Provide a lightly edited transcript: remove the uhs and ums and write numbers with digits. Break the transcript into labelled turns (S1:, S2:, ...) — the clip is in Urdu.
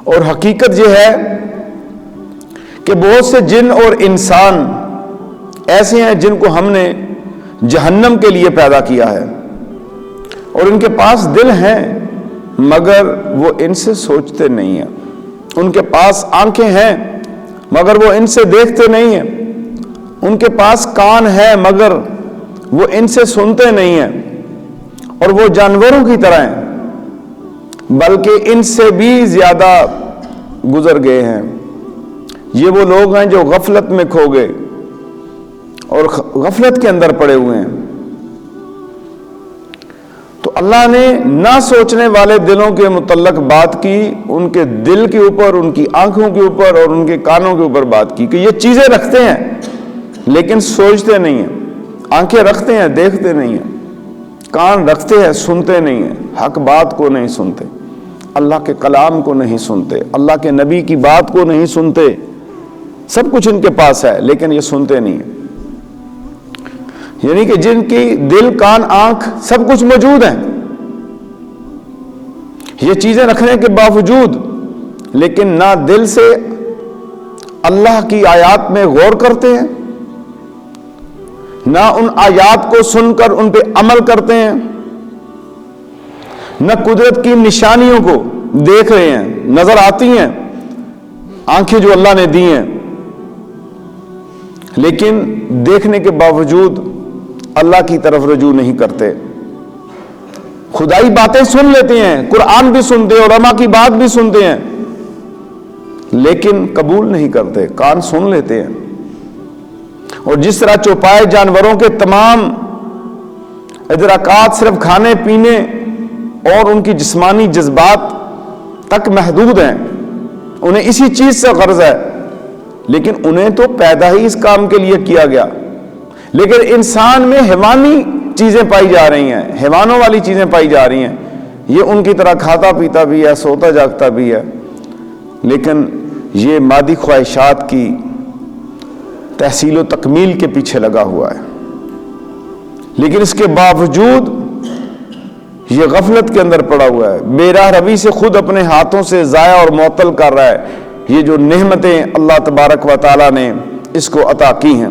S1: اور حقیقت یہ ہے کہ بہت سے جن اور انسان ایسے ہیں جن کو ہم نے جہنم کے لیے پیدا کیا ہے، اور ان کے پاس دل ہیں مگر وہ ان سے سوچتے نہیں ہیں، ان کے پاس آنکھیں ہیں مگر وہ ان سے دیکھتے نہیں ہیں، ان کے پاس کان ہیں مگر وہ ان سے سنتے نہیں ہیں، اور وہ جانوروں کی طرح ہیں بلکہ ان سے بھی زیادہ گزر گئے ہیں۔ یہ وہ لوگ ہیں جو غفلت میں کھو گئے اور غفلت کے اندر پڑے ہوئے ہیں۔ تو اللہ نے نہ سوچنے والے دلوں کے متعلق بات کی، ان کے دل کے اوپر، ان کی آنکھوں کے اوپر اور ان کے کانوں کے اوپر بات کی کہ یہ چیزیں رکھتے ہیں لیکن سوچتے نہیں ہیں، آنکھیں رکھتے ہیں دیکھتے نہیں ہیں، کان رکھتے ہیں سنتے نہیں ہیں، حق بات کو نہیں سنتے، اللہ کے کلام کو نہیں سنتے، اللہ کے نبی کی بات کو نہیں سنتے۔ سب کچھ ان کے پاس ہے لیکن یہ سنتے نہیں ہیں، یعنی کہ جن کی دل کان آنکھ سب کچھ موجود ہیں، یہ چیزیں رکھنے کے باوجود لیکن نہ دل سے اللہ کی آیات میں غور کرتے ہیں، نہ ان آیات کو سن کر ان پہ عمل کرتے ہیں، نہ قدرت کی نشانیوں کو دیکھ رہے ہیں، نظر آتی ہیں آنکھیں جو اللہ نے دی ہیں، لیکن دیکھنے کے باوجود اللہ کی طرف رجوع نہیں کرتے۔ خدائی باتیں سن لیتے ہیں، قرآن بھی سنتے ہیں، علماء کی بات بھی سنتے ہیں، لیکن قبول نہیں کرتے، کان سن لیتے ہیں۔ اور جس طرح چوپائے جانوروں کے تمام ادراکات صرف کھانے پینے اور ان کی جسمانی جذبات تک محدود ہیں، انہیں اسی چیز سے غرض ہے، لیکن انہیں تو پیدا ہی اس کام کے لیے کیا گیا، لیکن انسان میں حیوانی چیزیں پائی جا رہی ہیں، حیوانوں والی چیزیں پائی جا رہی ہیں، یہ ان کی طرح کھاتا پیتا بھی ہے، سوتا جاگتا بھی ہے، لیکن یہ مادی خواہشات کی تحصیل و تکمیل کے پیچھے لگا ہوا ہے، لیکن اس کے باوجود یہ غفلت کے اندر پڑا ہوا ہے، بے راہ روی سے خود اپنے ہاتھوں سے ضائع اور معطل کر رہا ہے یہ جو نعمتیں اللہ تبارک و تعالیٰ نے اس کو عطا کی ہیں۔